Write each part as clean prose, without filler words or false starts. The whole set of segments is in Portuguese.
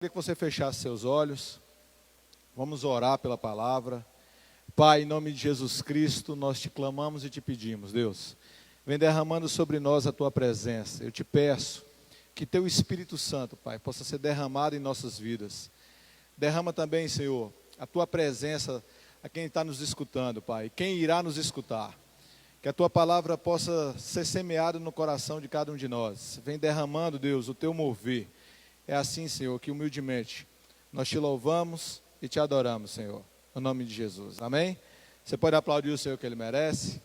queria que você fechasse seus olhos. Vamos orar pela palavra. Pai, em nome de Jesus Cristo, nós te clamamos e te pedimos, Deus, vem derramando sobre nós a tua presença. Eu te peço que teu Espírito Santo, Pai, possa ser derramado em nossas vidas. Derrama também, Senhor, a tua presença a quem está nos escutando, Pai, quem irá nos escutar. Que a tua palavra possa ser semeada no coração de cada um de nós. Vem derramando, Deus, o teu mover. É assim, Senhor, que humildemente nós te louvamos e te adoramos, Senhor, no nome de Jesus. Amém? Você pode aplaudir o Senhor que Ele merece,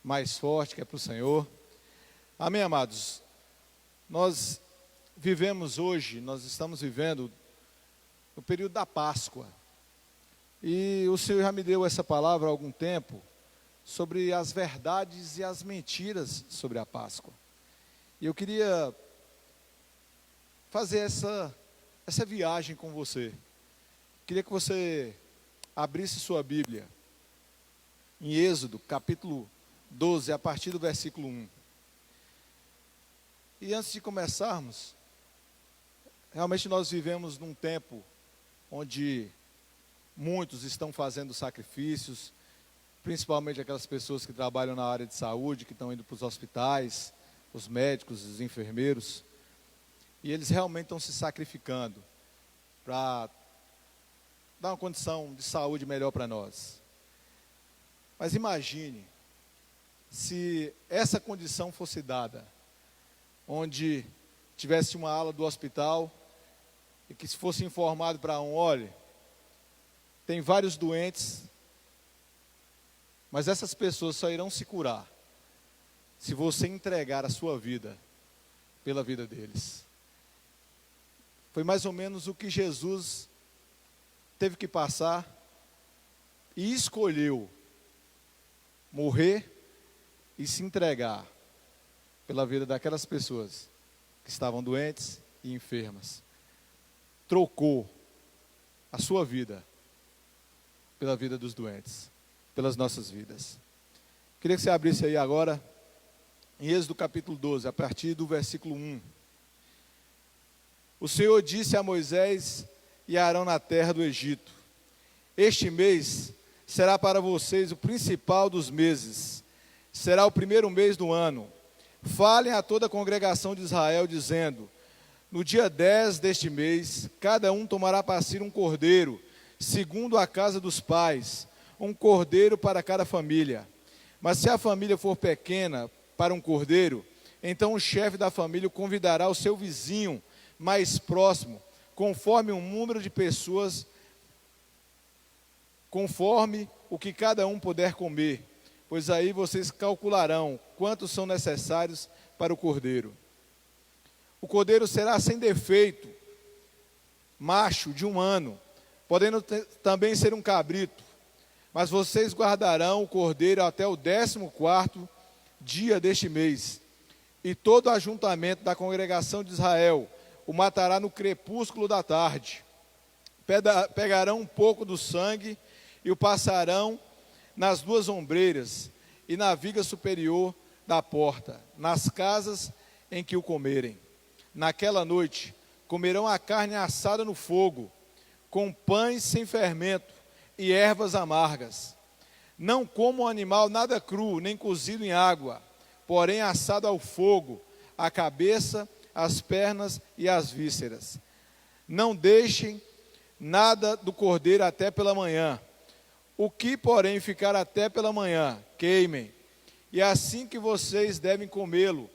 mais forte que é para o Senhor. Amém, amados? Nós vivemos hoje, nós estamos vivendo o período da Páscoa. E o Senhor já me deu essa palavra há algum tempo, sobre as verdades e as mentiras sobre a Páscoa. E eu queria fazer essa viagem com você. Queria que você abrisse sua Bíblia em Êxodo, capítulo 12, a partir do versículo 1. E antes de começarmos, realmente nós vivemos num tempo onde muitos estão fazendo sacrifícios, principalmente aquelas pessoas que trabalham na área de saúde, que estão indo para os hospitais, os médicos, os enfermeiros, e eles realmente estão se sacrificando para dar uma condição de saúde melhor para nós. Mas imagine se essa condição fosse dada, onde tivesse uma ala do hospital e que se fosse informado para olha, tem vários doentes, mas essas pessoas só irão se curar se você entregar a sua vida pela vida deles. Foi mais ou menos o que Jesus teve que passar e escolheu morrer e se entregar pela vida daquelas pessoas que estavam doentes e enfermas. Trocou a sua vida pela vida dos doentes, pelas nossas vidas. Queria que você abrisse aí agora, em Êxodo capítulo 12, a partir do versículo 1. O Senhor disse a Moisés e a Arão na terra do Egito: este mês será para vocês o principal dos meses, será o primeiro mês do ano. Falem a toda a congregação de Israel, dizendo: no dia 10 deste mês, cada um tomará para si um cordeiro, segundo a casa dos pais, um cordeiro para cada família. Mas se a família for pequena para um cordeiro, então o chefe da família convidará o seu vizinho mais próximo, conforme o número de pessoas, conforme o que cada um puder comer, pois aí vocês calcularão quantos são necessários para o cordeiro. O cordeiro será sem defeito, macho de 1 ano, podendo também ser um cabrito, mas vocês guardarão o cordeiro até o 14º dia deste mês, e todo o ajuntamento da congregação de Israel o matará no crepúsculo da tarde. Pegarão um pouco do sangue e o passarão nas 2 ombreiras e na viga superior da porta, nas casas em que o comerem. Naquela noite comerão a carne assada no fogo, com pães sem fermento e ervas amargas. Não comam animal nada cru, nem cozido em água, porém assado ao fogo, a cabeça, as pernas e as vísceras. Não deixem nada do cordeiro até pela manhã. O que, porém, ficar até pela manhã, queimem. E é assim que vocês devem comê-lo,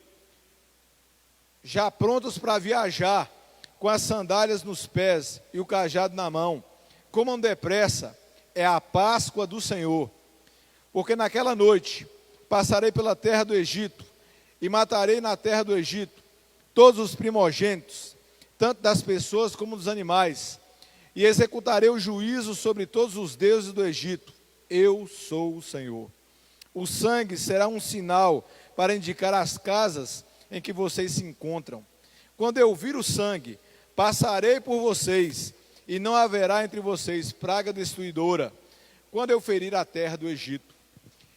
já prontos para viajar, com as sandálias nos pés e o cajado na mão. Comam depressa, é a Páscoa do Senhor. Porque naquela noite passarei pela terra do Egito, e matarei na terra do Egito todos os primogênitos, tanto das pessoas como dos animais, e executarei o juízo sobre todos os deuses do Egito. Eu sou o Senhor. O sangue será um sinal para indicar as casas em que vocês se encontram. Quando eu vir o sangue, passarei por vocês, e não haverá entre vocês praga destruidora, quando eu ferir a terra do Egito.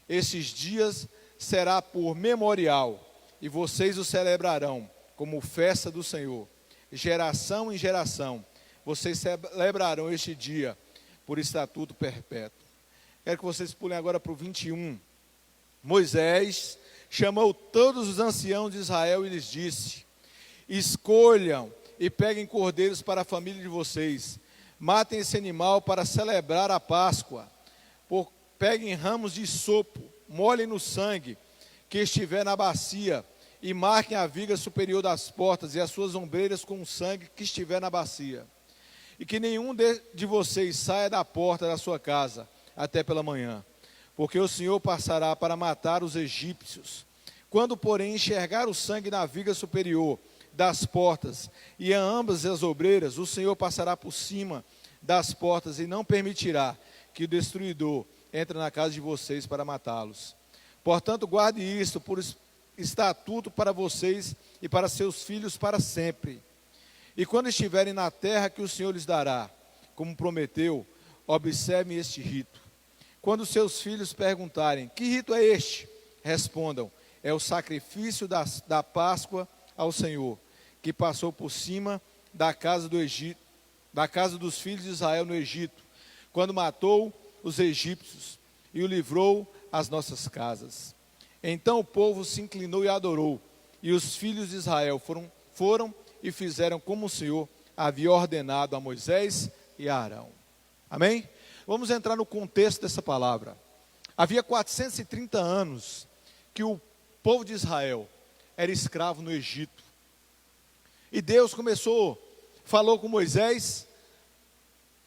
Esses dias será por memorial, e vocês o celebrarão como festa do Senhor, geração em geração. vocês celebrarão este dia por estatuto perpétuo. Quero que vocês pulem agora para o 21. Moisés chamou todos os anciãos de Israel e lhes disse: escolham e peguem cordeiros para a família de vocês. Matem esse animal para celebrar a Páscoa. Peguem ramos de isopo, molhem no sangue que estiver na bacia e marquem a viga superior das portas e as suas ombreiras com o sangue que estiver na bacia. E que nenhum de vocês saia da porta da sua casa até pela manhã, porque o Senhor passará para matar os egípcios. Quando, porém, enxergar o sangue na viga superior das portas e a ambas as obreiras, o Senhor passará por cima das portas e não permitirá que o destruidor entre na casa de vocês para matá-los. Portanto, guarde isto por estatuto para vocês e para seus filhos para sempre. E quando estiverem na terra que o Senhor lhes dará, como prometeu, observem este rito. Quando seus filhos perguntarem: que rito é este? Respondam: é o sacrifício da Páscoa ao Senhor, que passou por cima da casa do Egito, da casa dos filhos de Israel no Egito, quando matou os egípcios e o livrou às nossas casas. Então o povo se inclinou e adorou, e os filhos de Israel foram e fizeram como o Senhor havia ordenado a Moisés e a Arão. Amém? Vamos entrar no contexto dessa palavra. Havia 430 anos que o povo de Israel era escravo no Egito. E Deus falou com Moisés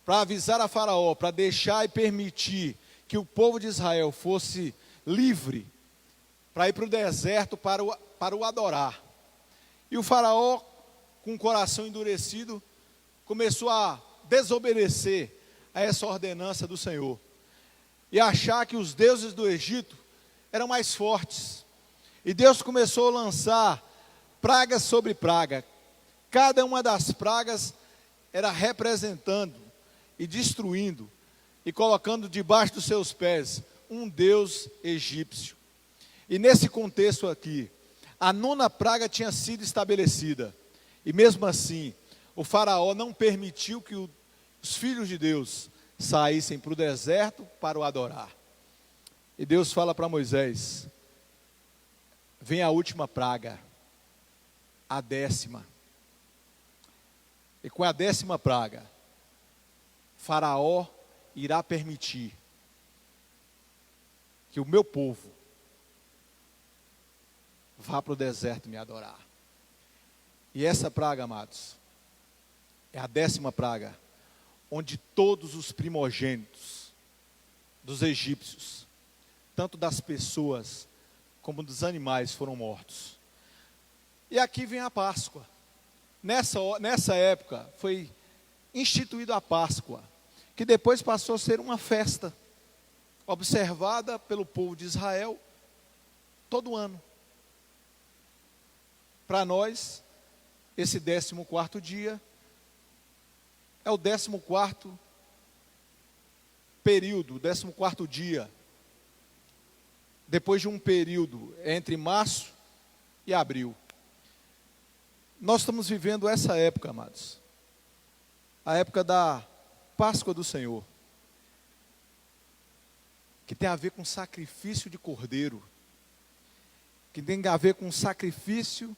para avisar a Faraó, para deixar e permitir que o povo de Israel fosse livre para ir para o deserto para o adorar. E o Faraó, com o coração endurecido, começou a desobedecer a essa ordenança do Senhor e achar que os deuses do Egito eram mais fortes. E Deus começou a lançar praga sobre praga. Cada uma das pragas era representando e destruindo e colocando debaixo dos seus pés um deus egípcio. E nesse contexto aqui, a 9ª praga tinha sido estabelecida. E mesmo assim, o Faraó não permitiu que os filhos de Deus saíssem para o deserto para o adorar. E Deus fala para Moisés: vem a última praga, a 10ª. E com a 10ª praga, Faraó irá permitir que o meu povo vá para o deserto me adorar. E essa praga, amados, é a 10ª praga, onde todos os primogênitos dos egípcios, tanto das pessoas como dos animais, foram mortos. E aqui vem a Páscoa. Nessa época foi instituída a Páscoa, que depois passou a ser uma festa, observada pelo povo de Israel todo ano. Para nós, esse 14º dia é o 14º período, o 14º dia, depois de um período entre março e abril. Nós estamos vivendo essa época, amados, a época da Páscoa do Senhor, que tem a ver com sacrifício de cordeiro, que tem a ver com sacrifício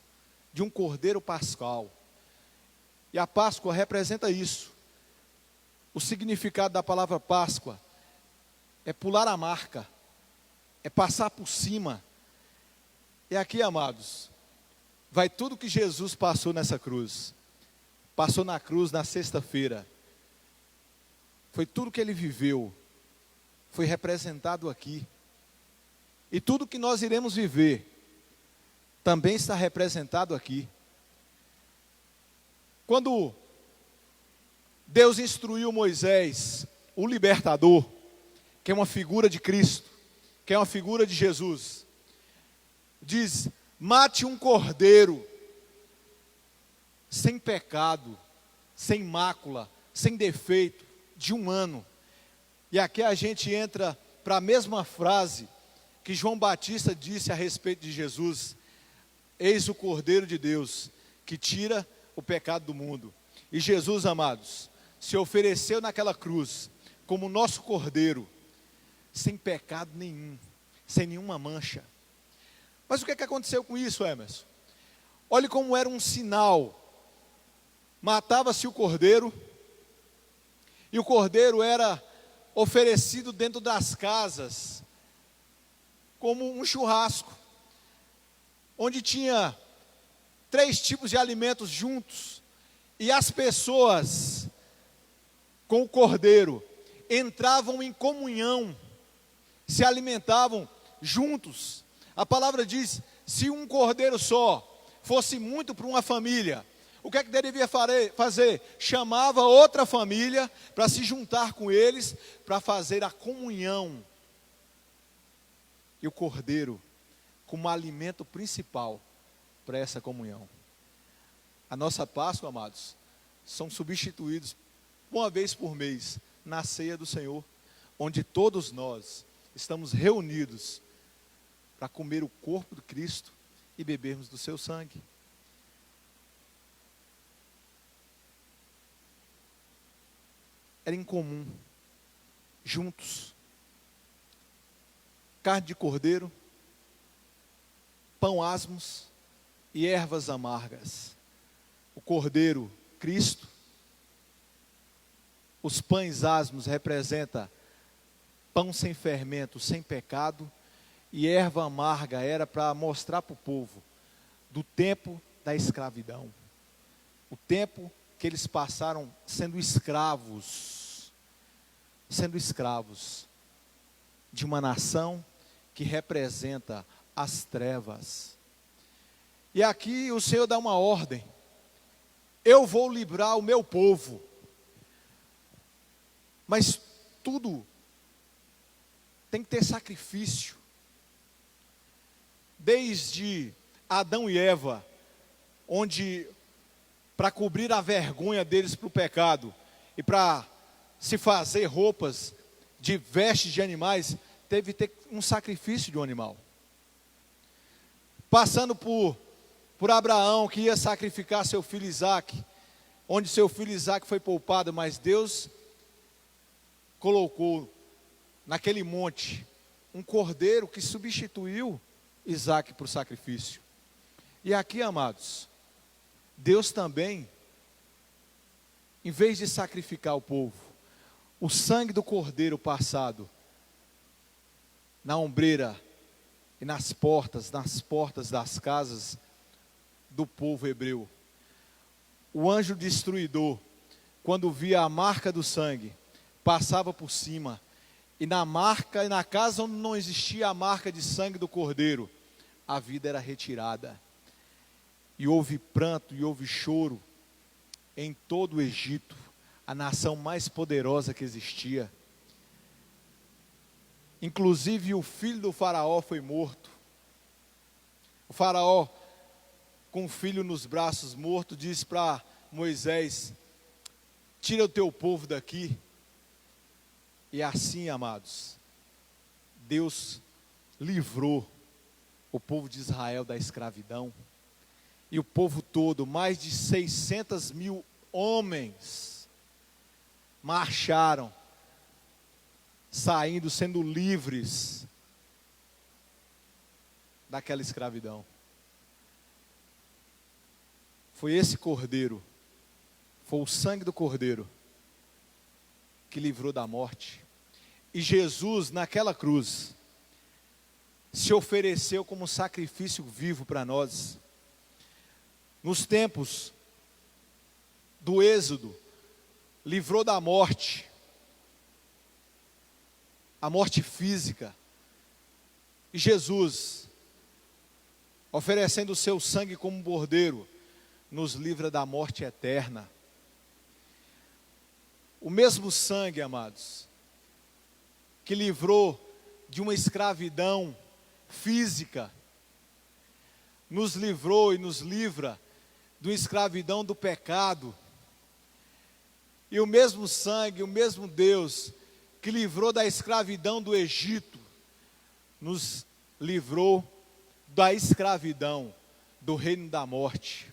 de um cordeiro pascal. E a Páscoa representa isso. O significado da palavra Páscoa é pular a marca, é passar por cima. E aqui, amados, vai tudo que Jesus passou nessa cruz. Passou na cruz na sexta-feira. Foi tudo que ele viveu. Foi representado aqui. E tudo que nós iremos viver também está representado aqui. Quando Deus instruiu Moisés, o libertador, que é uma figura de Cristo, que é uma figura de Jesus, diz: mate um cordeiro sem pecado, sem mácula, sem defeito, de 1 ano. E aqui a gente entra para a mesma frase que João Batista disse a respeito de Jesus: eis o Cordeiro de Deus, que tira o pecado do mundo. E Jesus, amados, se ofereceu naquela cruz como nosso cordeiro, sem pecado nenhum, sem nenhuma mancha. Mas o que é que aconteceu com isso, Emerson? Olhe como era um sinal. Matava-se o cordeiro, e o cordeiro era oferecido dentro das casas, como um churrasco, onde tinha 3 tipos de alimentos juntos, e as pessoas com o cordeiro entravam em comunhão, se alimentavam juntos. A palavra diz, se um cordeiro só fosse muito para uma família, o que é que devia fazer? Chamava outra família para se juntar com eles, para fazer a comunhão. E o cordeiro como alimento principal para essa comunhão. A nossa Páscoa, amados, são substituídos uma vez por mês na ceia do Senhor, onde todos nós estamos reunidos para comer o corpo de Cristo e bebermos do seu sangue. Era incomum, juntos, carne de cordeiro, pão asmos e ervas amargas. O cordeiro, Cristo, os pães asmos representa pão sem fermento, sem pecado, e erva amarga era para mostrar para o povo do tempo da escravidão, o tempo que eles passaram sendo escravos de uma nação que representa as trevas. E aqui o Senhor dá uma ordem: eu vou livrar o meu povo. Mas tudo tem que ter sacrifício. Desde Adão e Eva, onde para cobrir a vergonha deles para o pecado e para se fazer roupas de vestes de animais, teve que ter um sacrifício de um animal. Passando por Abraão, que ia sacrificar seu filho Isaque, onde seu filho Isaque foi poupado, mas Deus colocou naquele monte um cordeiro que substituiu Isaque para o sacrifício. E aqui, amados, Deus também, em vez de sacrificar o povo, o sangue do cordeiro passado na ombreira e nas portas das casas do povo hebreu, o anjo destruidor, quando via a marca do sangue, passava por cima, e na casa onde não existia a marca de sangue do cordeiro, a vida era retirada. E houve pranto e houve choro em todo o Egito, a nação mais poderosa que existia. Inclusive o filho do faraó foi morto. O faraó, com o filho nos braços morto, disse para Moisés: tira o teu povo daqui. E assim, amados, Deus livrou o povo de Israel da escravidão. E o povo todo, mais de 600 mil homens, marcharam, saindo, sendo livres daquela escravidão. Foi esse cordeiro, foi o sangue do cordeiro que livrou da morte. E Jesus, naquela cruz, se ofereceu como sacrifício vivo para nós. Nos tempos do Êxodo, livrou da morte, a morte física. E Jesus, oferecendo o seu sangue como cordeiro, nos livra da morte eterna. O mesmo sangue, amados, que livrou de uma escravidão física, nos livrou e nos livra de uma escravidão do pecado. E o mesmo sangue, o mesmo Deus que livrou da escravidão do Egito, nos livrou da escravidão do reino da morte.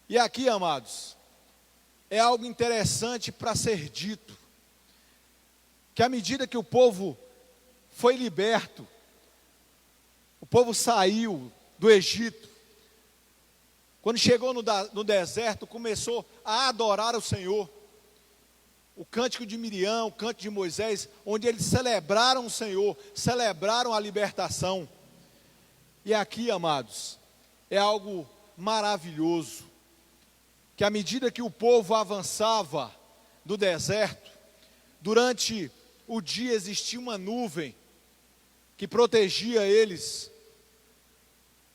E aqui, amados, é algo interessante para ser dito, que à medida que o povo foi liberto, o povo saiu do Egito, quando chegou no deserto, começou a adorar o Senhor. O cântico de Miriam, o cântico de Moisés, onde eles celebraram o Senhor, celebraram a libertação. E aqui, amados, é algo maravilhoso, que à medida que o povo avançava do deserto, durante o dia existia uma nuvem que protegia eles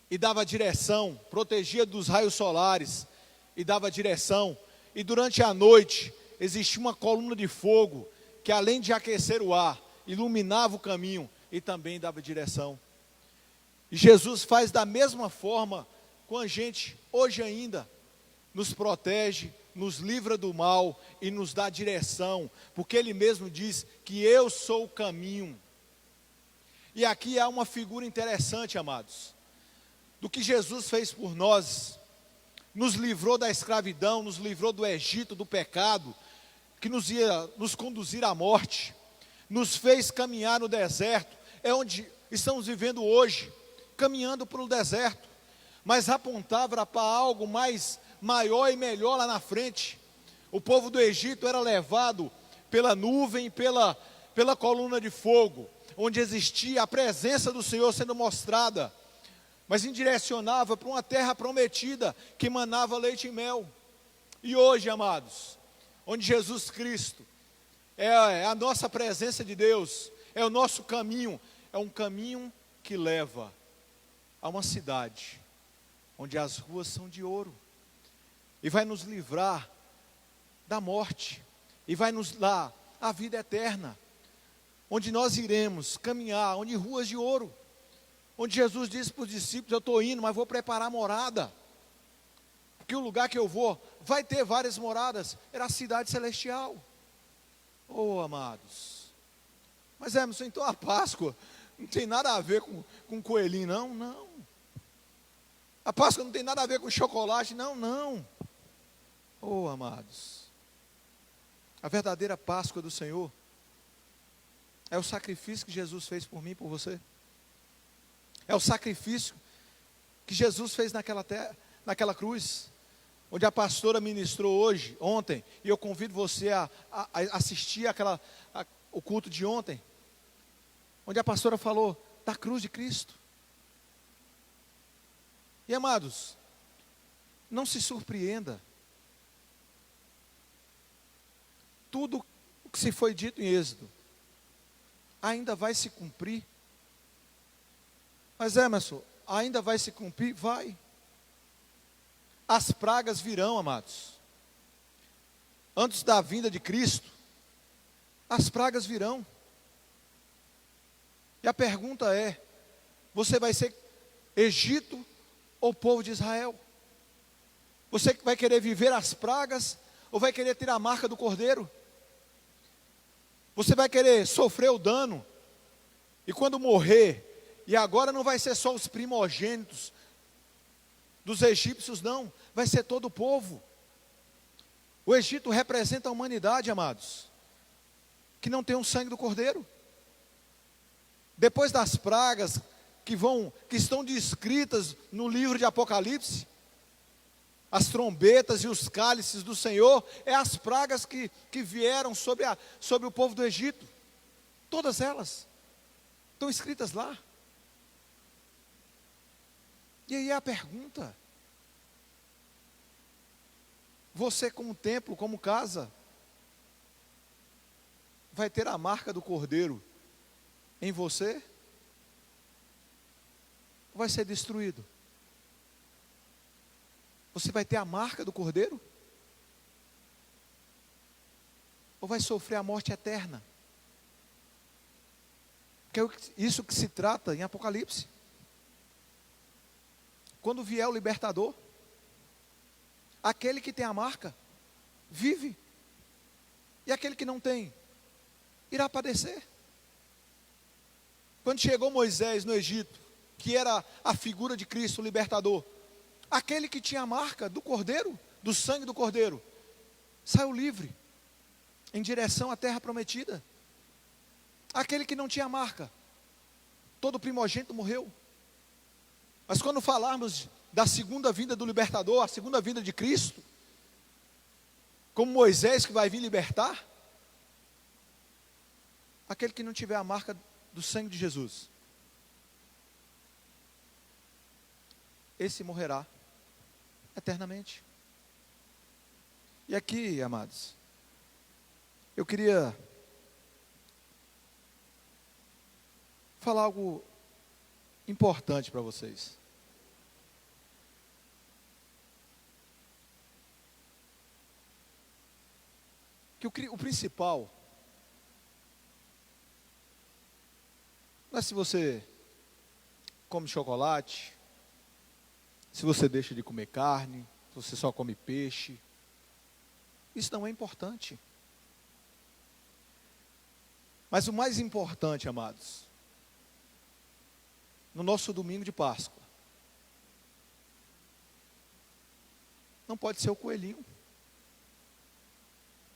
e dava direção, protegia dos raios solares e dava direção. E durante a noite existia uma coluna de fogo que, além de aquecer o ar, iluminava o caminho e também dava direção. E Jesus faz da mesma forma com a gente hoje ainda, nos protege, nos livra do mal e nos dá direção, porque Ele mesmo diz que eu sou o caminho. E aqui há uma figura interessante, amados, do que Jesus fez por nós, nos livrou da escravidão, nos livrou do Egito, do pecado, que nos ia nos conduzir à morte, nos fez caminhar no deserto, é onde estamos vivendo hoje, caminhando pelo deserto, mas apontava para algo mais maior e melhor lá na frente. O povo do Egito era levado pela nuvem, pela coluna de fogo, onde existia a presença do Senhor sendo mostrada, mas indirecionava para uma terra prometida, que manava leite e mel. E hoje, amados, onde Jesus Cristo é a nossa presença de Deus, é o nosso caminho, é um caminho que leva a uma cidade, onde as ruas são de ouro, e vai nos livrar da morte, e vai nos dar a vida eterna, onde nós iremos caminhar, onde ruas de ouro, onde Jesus disse para os discípulos: eu estou indo, mas vou preparar morada, porque o lugar que eu vou, vai ter várias moradas, era a cidade celestial. Oh, amados, mas Emerson, então a Páscoa não tem nada a ver com coelhinho, não, a Páscoa não tem nada a ver com chocolate, não, oh, amados, a verdadeira Páscoa do Senhor é o sacrifício que Jesus fez por mim e por você. É o sacrifício que Jesus fez naquela cruz, onde a pastora ministrou ontem, e eu convido você a assistir o culto de ontem, onde a pastora falou da cruz de Cristo. E amados, não se surpreenda, tudo o que se foi dito em Êxodo ainda vai se cumprir. Mas Emerson, ainda vai se cumprir? Vai. As pragas virão, amados. Antes da vinda de Cristo, as pragas virão. E a pergunta é: você vai ser Egito ou povo de Israel? Você vai querer viver as pragas ou vai querer ter a marca do Cordeiro? Você vai querer sofrer o dano e quando morrer, e agora não vai ser só os primogênitos dos egípcios, não, vai ser todo o povo. O Egito representa a humanidade, amados, que não tem o sangue do Cordeiro. Depois das pragas que estão descritas no livro de Apocalipse, as trombetas e os cálices do Senhor, é as pragas que vieram sobre o povo do Egito. Todas elas estão escritas lá. E aí a pergunta: você como templo, como casa, vai ter a marca do Cordeiro em você? Ou vai ser destruído? Você vai ter a marca do Cordeiro? Ou vai sofrer a morte eterna? Que é isso que se trata em Apocalipse. Quando vier o libertador, aquele que tem a marca, vive. E aquele que não tem, irá padecer. Quando chegou Moisés no Egito, que era a figura de Cristo, o libertador, aquele que tinha a marca do Cordeiro, do sangue do Cordeiro, saiu livre, em direção à terra prometida. Aquele que não tinha marca, todo primogênito morreu. Mas quando falarmos da segunda vinda do libertador, a segunda vinda de Cristo, como Moisés que vai vir libertar, aquele que não tiver a marca do sangue de Jesus, esse morrerá eternamente. E aqui, amados, eu queria falar algo importante para vocês. Que o principal não é se você come chocolate, se você deixa de comer carne, se você só come peixe. Isso não é importante. Mas o mais importante, amados, no nosso domingo de Páscoa, não pode ser o coelhinho,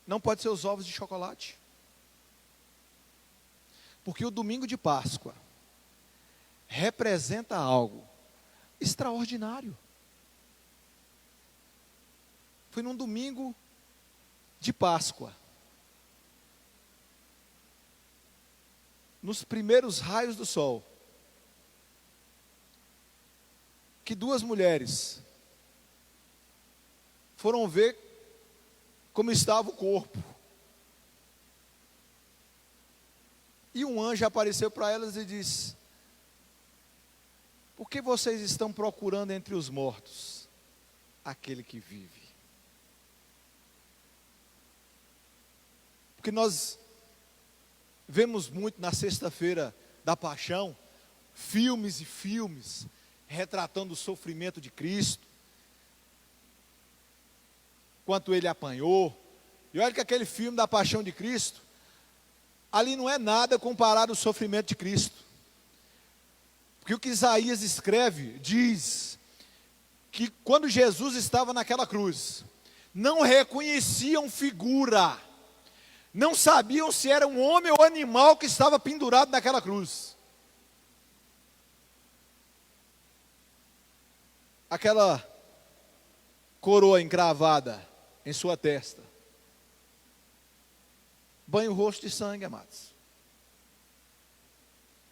não pode ser os ovos de chocolate, porque o domingo de Páscoa representa algo extraordinário. Foi num domingo de Páscoa, nos primeiros raios do sol, que duas mulheres foram ver como estava o corpo. E um anjo apareceu para elas e disse: por que vocês estão procurando entre os mortos aquele que vive? Porque nós vemos muito na sexta-feira da Paixão, filmes e filmes, retratando o sofrimento de Cristo, quanto ele apanhou. E olha que aquele filme da Paixão de Cristo, ali não é nada comparado ao sofrimento de Cristo. Porque o que Isaías escreve, diz que quando Jesus estava naquela cruz, não reconheciam figura, não sabiam se era um homem ou animal que estava pendurado naquela cruz. Aquela coroa encravada em sua testa, banha o rosto de sangue, amados.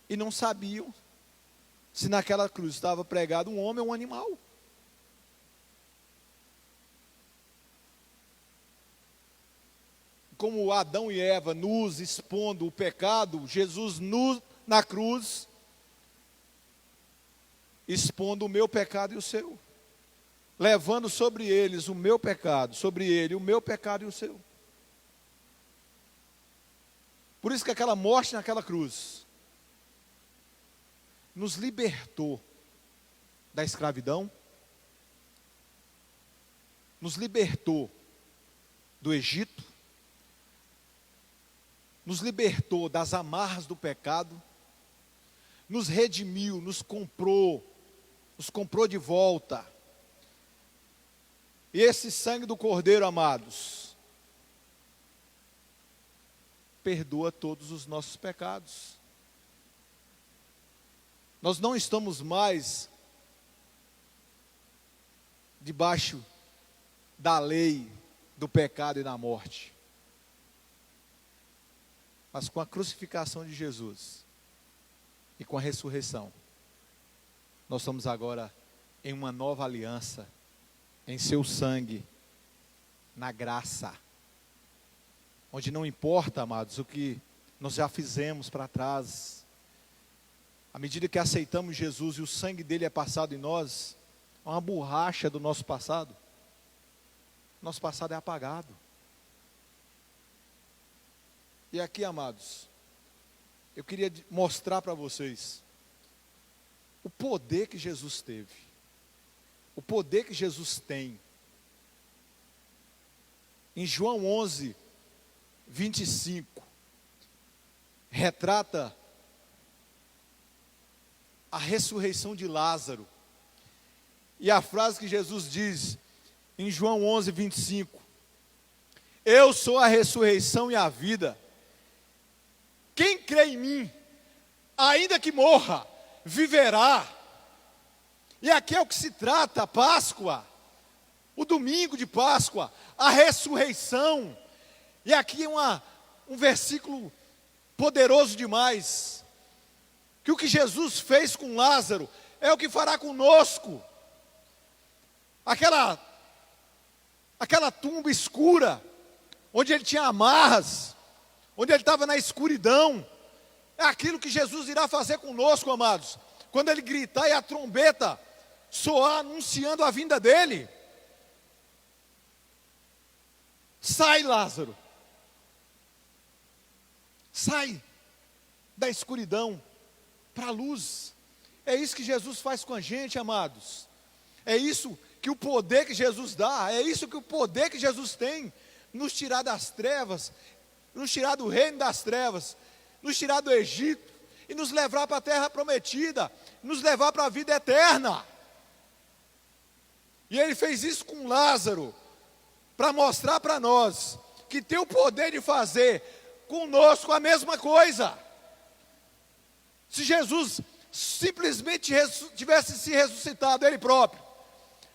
E não sabiam se naquela cruz estava pregado um homem ou um animal. Como Adão e Eva nus expondo o pecado, Jesus nu na cruz, expondo o meu pecado e o seu, levando sobre eles o meu pecado, sobre ele o meu pecado e o seu. Por isso que aquela morte naquela cruz nos libertou da escravidão, nos libertou do Egito, nos libertou das amarras do pecado, nos redimiu, nos comprou de volta. E esse sangue do Cordeiro, amados, perdoa todos os nossos pecados. Nós não estamos mais debaixo da lei do pecado e da morte. Mas com a crucificação de Jesus e com a ressurreição, nós estamos agora em uma nova aliança, em seu sangue, na graça, onde não importa, amados, o que nós já fizemos para trás. À medida que aceitamos Jesus e o sangue dele é passado em nós, uma borracha do nosso passado é apagado. E aqui, amados, eu queria mostrar para vocês o poder que Jesus teve, o poder que Jesus tem. Em João 11, 25, retrata a ressurreição de Lázaro. E a frase que Jesus diz em João 11, 25: Eu sou a ressurreição e a vida. Quem crê em mim, ainda que morra, viverá. E aqui é o que se trata, a Páscoa, o domingo de Páscoa, a ressurreição. E aqui é um versículo poderoso demais, que o que Jesus fez com Lázaro, é o que fará conosco. Aquela tumba escura, onde ele tinha amarras, onde ele estava na escuridão, é aquilo que Jesus irá fazer conosco, amados, quando ele gritar e a trombeta soar, anunciando a vinda dele. Sai, Lázaro, sai da escuridão para a luz. É isso que Jesus faz com a gente, amados. É isso que o poder que Jesus dá, é isso que o poder que Jesus tem, nos tirar das trevas, nos tirar do reino das trevas, nos tirar do Egito, e nos levar para a terra prometida, nos levar para a vida eterna. E ele fez isso com Lázaro, para mostrar para nós, que tem o poder de fazer conosco a mesma coisa. Se Jesus simplesmente tivesse se ressuscitado ele próprio,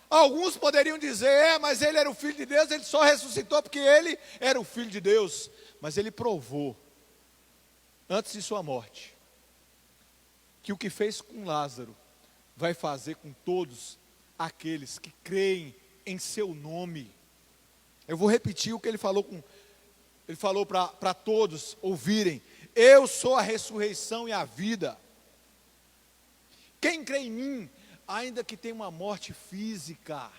alguns poderiam dizer, mas ele era o Filho de Deus, ele só ressuscitou porque ele era o Filho de Deus. Mas ele provou, antes de sua morte, que o que fez com Lázaro, vai fazer com todos aqueles que creem em seu nome. Eu vou repetir o que ele falou para todos ouvirem. Eu sou a ressurreição e a vida. Quem crê em mim, ainda que tenha uma morte física,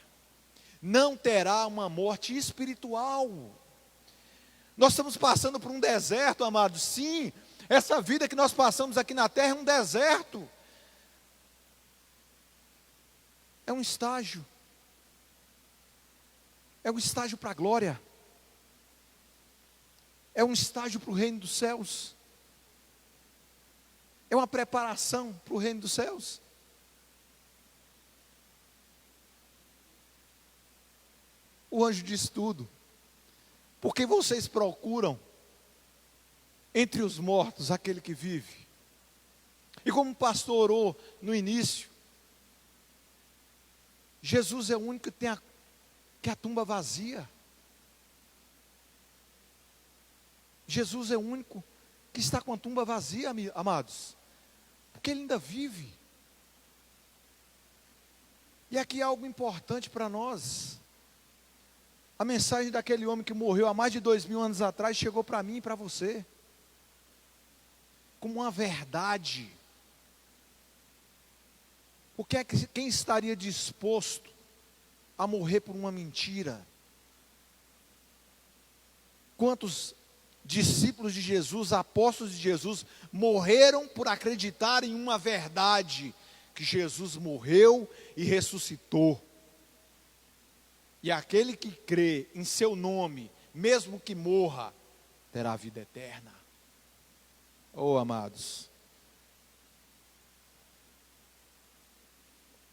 não terá uma morte espiritual. Nós estamos passando por um deserto, amados. Sim, essa vida que nós passamos aqui na terra é um deserto. É um estágio. É um estágio para a glória. É um estágio para o reino dos céus. É uma preparação para o reino dos céus. O anjo diz tudo. Porque vocês procuram entre os mortos aquele que vive. E como o pastor orou no início, Jesus é o único que tem a tumba vazia. Jesus é o único que está com a tumba vazia, amados. Porque ele ainda vive. E aqui há algo importante para nós. A mensagem daquele homem que morreu há mais de 2000 anos atrás chegou para mim e para você, como uma verdade. Porque quem estaria disposto a morrer por uma mentira? Quantos discípulos de Jesus, apóstolos de Jesus, morreram por acreditar em uma verdade, que Jesus morreu e ressuscitou. E aquele que crê em seu nome, mesmo que morra, terá vida eterna. Oh, amados.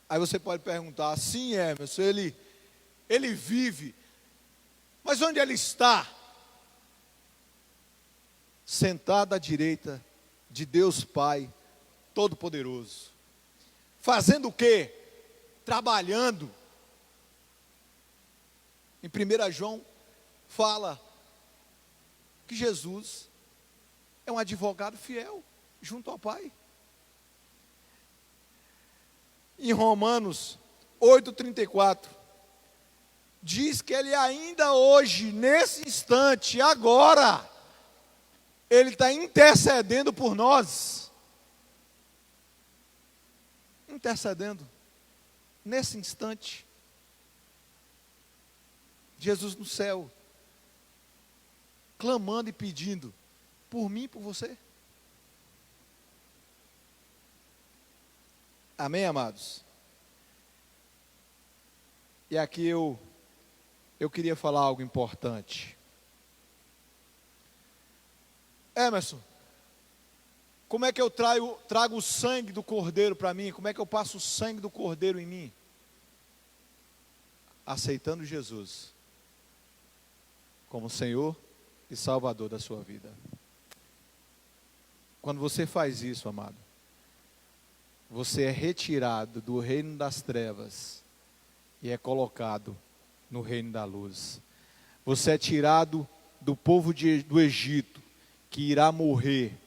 Aí você pode perguntar, sim, Emerson, ele vive, mas onde ele está? Sentado à direita de Deus Pai Todo-Poderoso. Fazendo o quê? Trabalhando. Em 1 João fala que Jesus é um advogado fiel junto ao Pai. Em Romanos 8,34 diz que ele ainda hoje, nesse instante, agora, ele está intercedendo por nós. Intercedendo nesse instante. Jesus no céu, clamando e pedindo por mim e por você. Amém, amados? E aqui eu queria falar algo importante. Emerson, como é que eu trago o sangue do Cordeiro para mim? Como é que eu passo o sangue do Cordeiro em mim? Aceitando Jesus. como Senhor e Salvador da sua vida. Quando você faz isso, amado, você é retirado do reino das trevas e é colocado no reino da luz. Você é tirado do povo do Egito, que irá morrer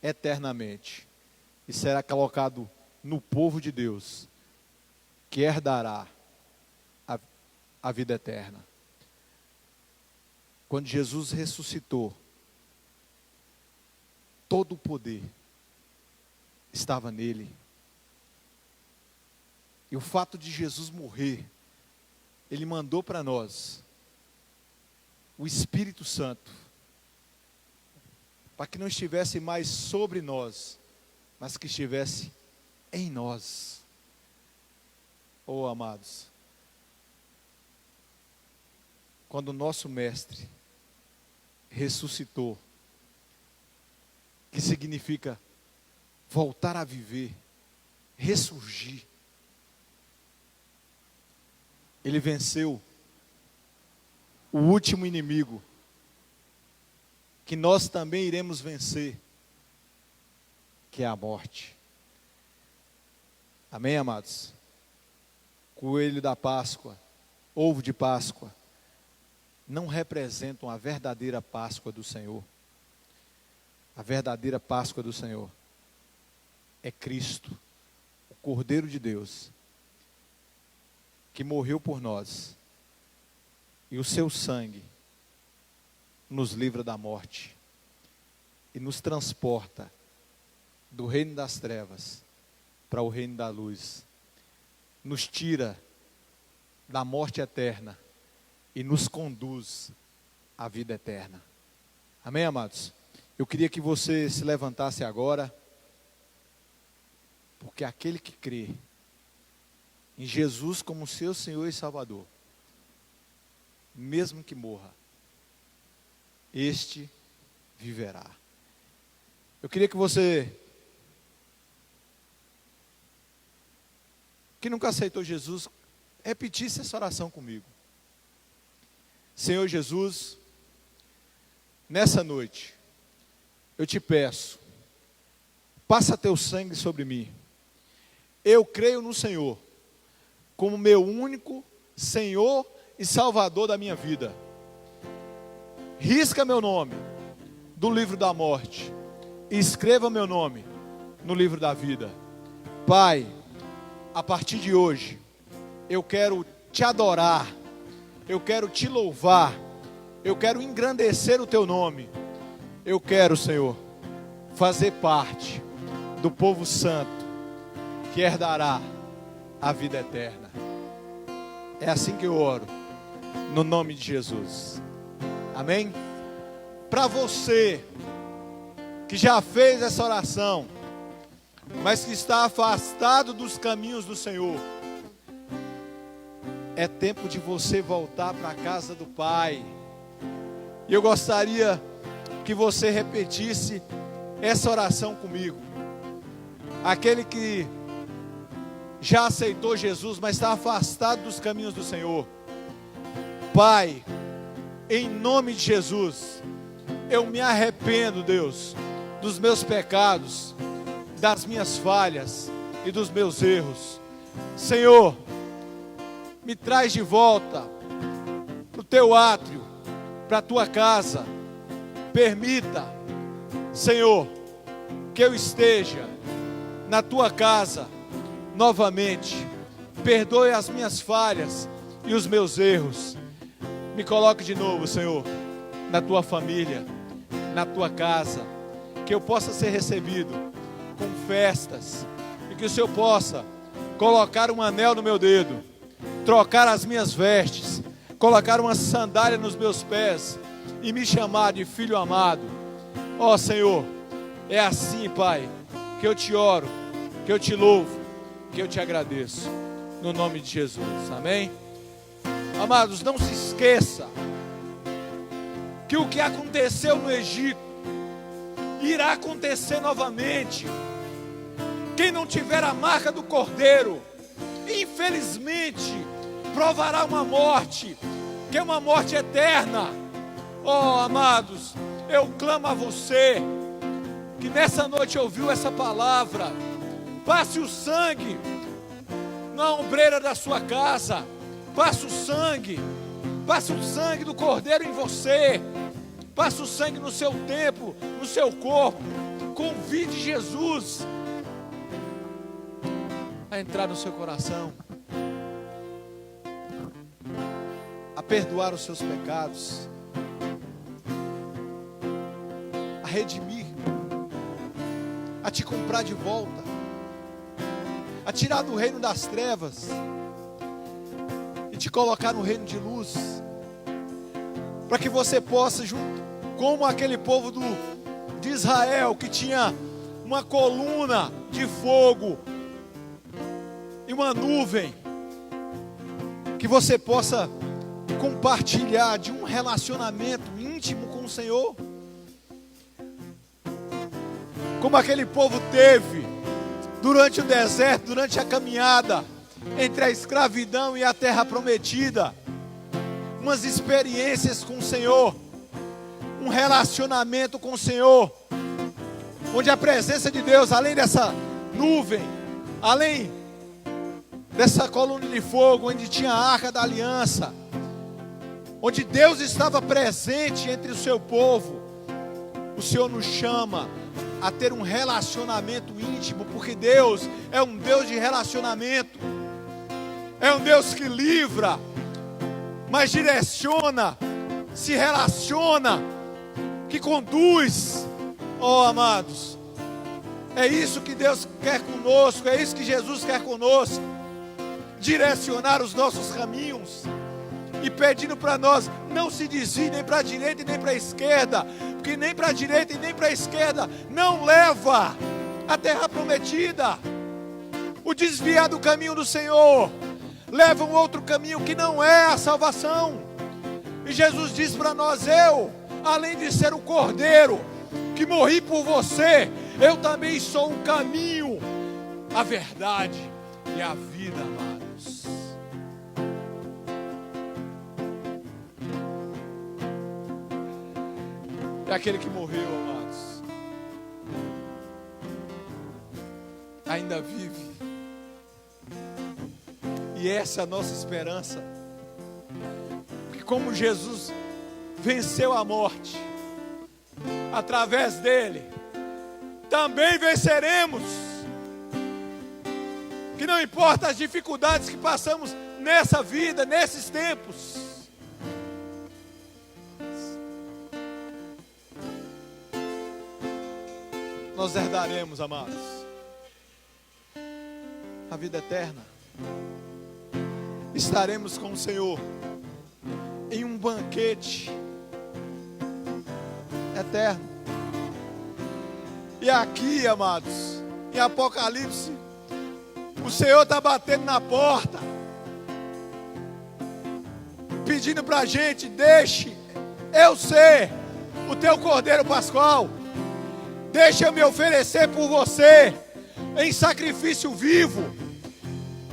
eternamente, e será colocado no povo de Deus, que herdará a vida eterna. Quando Jesus ressuscitou, todo o poder estava nele. E o fato de Jesus morrer, ele mandou para nós o Espírito Santo, para que não estivesse mais sobre nós, mas que estivesse em nós. Oh, amados, quando o nosso Mestre ressuscitou, que significa voltar a viver, ressurgir, ele venceu o último inimigo, que nós também iremos vencer, que é a morte. Amém, amados? Coelho da Páscoa, ovo de Páscoa, não representam a verdadeira Páscoa do Senhor. A verdadeira Páscoa do Senhor é Cristo, o Cordeiro de Deus, que morreu por nós, e o seu sangue nos livra da morte e nos transporta do reino das trevas para o reino da luz, nos tira da morte eterna e nos conduz à vida eterna. Amém, amados? Eu queria que você se levantasse agora, porque aquele que crê em Jesus como seu Senhor e Salvador, mesmo que morra, este viverá. Eu queria que você, que nunca aceitou Jesus, repetisse essa oração comigo. Senhor Jesus, nessa noite, eu te peço, passa teu sangue sobre mim. Eu creio no Senhor, como meu único Senhor e Salvador da minha vida. Risca meu nome do livro da morte e escreva meu nome no livro da vida. Pai, a partir de hoje, eu quero te adorar, eu quero te louvar, eu quero engrandecer o teu nome. Eu quero, Senhor, fazer parte do povo santo que herdará a vida eterna. É assim que eu oro, no nome de Jesus. Amém? Para você que já fez essa oração, mas que está afastado dos caminhos do Senhor, é tempo de você voltar para a casa do Pai. E eu gostaria que você repetisse essa oração comigo. Aquele que já aceitou Jesus, mas está afastado dos caminhos do Senhor. Pai, em nome de Jesus, eu me arrependo, Deus, dos meus pecados, das minhas falhas e dos meus erros. Senhor, me traz de volta para o teu átrio, para a tua casa. Permita, Senhor, que eu esteja na tua casa novamente. Perdoe as minhas falhas e os meus erros. Me coloque de novo, Senhor, na tua família, na tua casa. Que eu possa ser recebido com festas. E que o Senhor possa colocar um anel no meu dedo, trocar as minhas vestes, colocar uma sandália nos meus pés e me chamar de filho amado. Ó Senhor, é assim, Pai, que eu te oro, que eu te louvo, que eu te agradeço, no nome de Jesus. Amém? Amados, não se esqueça que o que aconteceu no Egito irá acontecer novamente. Quem não tiver a marca do Cordeiro, infelizmente, provará uma morte que é uma morte eterna. Oh, amados, eu clamo a você que nessa noite ouviu essa palavra, passe o sangue na ombreira da sua casa, passe o sangue do Cordeiro em você, passe o sangue no seu templo, no seu corpo. Convide Jesus a entrar no seu coração, a perdoar os seus pecados, a redimir, a te comprar de volta, a tirar do reino das trevas e te colocar no reino de luz, para que você possa, junto como aquele povo de Israel, que tinha uma coluna de fogo e uma nuvem, que você possa compartilhar de um relacionamento íntimo com o Senhor, como aquele povo teve durante o deserto, durante a caminhada entre a escravidão e a terra prometida, umas experiências com o Senhor, um relacionamento com o Senhor, onde a presença de Deus, além dessa nuvem, além dessa coluna de fogo, onde tinha a arca da aliança, onde Deus estava presente entre o seu povo, o Senhor nos chama a ter um relacionamento íntimo, porque Deus é um Deus de relacionamento, é um Deus que livra, mas direciona, se relaciona, que conduz. Oh, amados, é isso que Deus quer conosco, é isso que Jesus quer conosco, direcionar os nossos caminhos, e pedindo para nós, não se desvie nem para a direita e nem para a esquerda, porque nem para a direita e nem para a esquerda não leva à terra prometida. O desviar do caminho do Senhor leva um outro caminho que não é a salvação. E Jesus diz para nós: eu, além de ser o Cordeiro que morri por você, eu também sou o caminho, a verdade e a vida, amados. É aquele que morreu, amados, ainda vive, e essa é a nossa esperança, porque como Jesus venceu a morte, através dele também venceremos, que não importa as dificuldades que passamos nessa vida, nesses tempos, nós herdaremos, amados, a vida eterna. Estaremos com o Senhor em um banquete eterno. E aqui, amados, em Apocalipse, o Senhor está batendo na porta, pedindo para a gente: deixe eu ser o teu Cordeiro Pascual, deixa eu me oferecer por você em sacrifício vivo,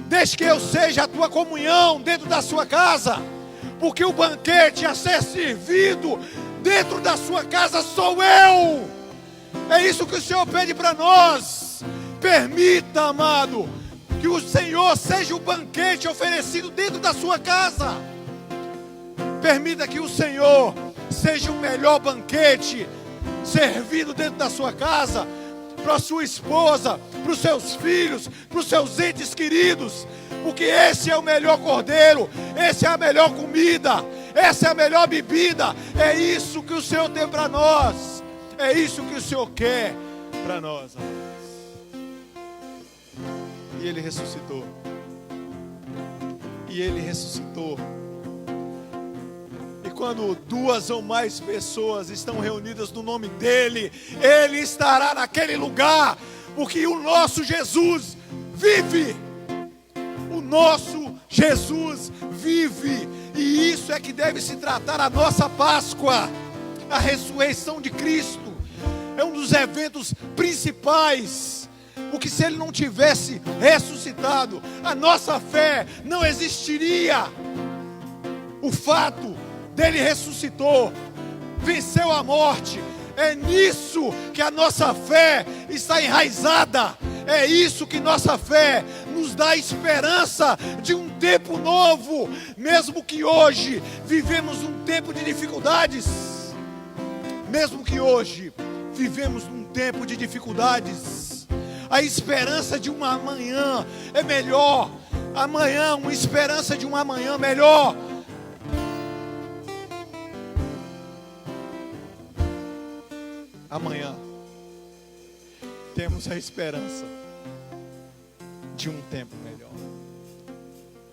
deixe que eu seja a tua comunhão dentro da sua casa, porque o banquete a ser servido dentro da sua casa sou eu. É isso que o Senhor pede para nós. Permita, amado, que o Senhor seja o banquete oferecido dentro da sua casa. Permita que o Senhor seja o melhor banquete servido dentro da sua casa, para a sua esposa, para os seus filhos, para os seus entes queridos, porque esse é o melhor cordeiro, essa é a melhor comida, essa é a melhor bebida. É isso que o Senhor tem para nós, é isso que o Senhor quer para nós, amados. E Ele ressuscitou, e Ele ressuscitou. E quando duas ou mais pessoas estão reunidas no nome dEle, Ele estará naquele lugar, porque o nosso Jesus vive. O nosso Jesus vive, e isso é que deve se tratar a nossa Páscoa. A ressurreição de Cristo é um dos eventos principais, porque se Ele não tivesse ressuscitado, a nossa fé não existiria. O fato dele ressuscitou, venceu a morte. É nisso que a nossa fé está enraizada. É isso que nossa fé nos dá esperança de um tempo novo. Mesmo que hoje vivemos um tempo de dificuldades. Mesmo que hoje vivemos um tempo de dificuldades. A esperança de um amanhã é melhor. Amanhã, uma esperança de um amanhã melhor. Amanhã temos a esperança de um tempo melhor.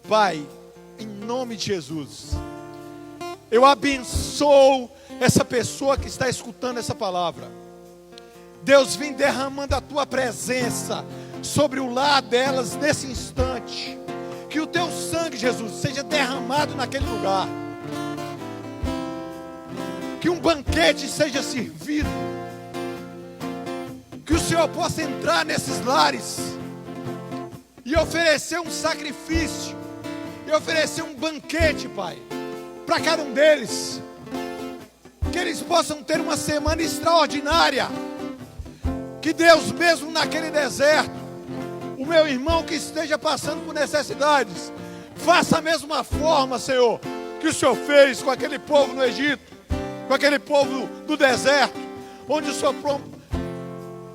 Pai, em nome de Jesus, eu abençoo essa pessoa que está escutando essa palavra. Deus, vem derramando a tua presença sobre o lar delas nesse instante. Que o teu sangue, Jesus, seja derramado naquele lugar. Que um banquete seja servido. Que o Senhor possa entrar nesses lares e oferecer um sacrifício, e oferecer um banquete, Pai, para cada um deles. Que eles possam ter uma semana extraordinária. Que Deus, mesmo naquele deserto, o meu irmão que esteja passando por necessidades, faça a mesma forma, Senhor, que o Senhor fez com aquele povo no Egito, com aquele povo do deserto, onde o Senhor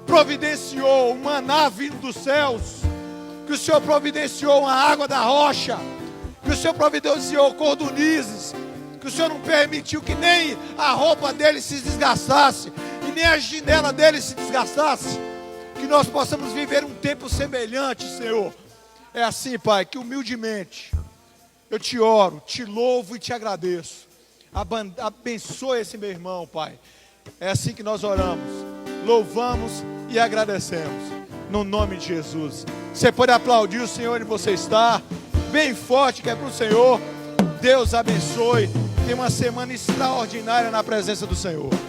providenciou o maná vindo dos céus, que o Senhor providenciou a água da rocha, que o Senhor providenciou cordonizes, que o Senhor não permitiu que nem a roupa dele se desgastasse, e nem a chinela dele se desgastasse. Que nós possamos viver um tempo semelhante, Senhor. É assim, Pai, que humildemente eu te oro, te louvo e te agradeço. Abençoe esse meu irmão, Pai. É assim que nós oramos, louvamos e agradecemos, no nome de Jesus. Você pode aplaudir o Senhor onde você está, bem forte, que é para o Senhor. Deus abençoe. Tenha uma semana extraordinária na presença do Senhor.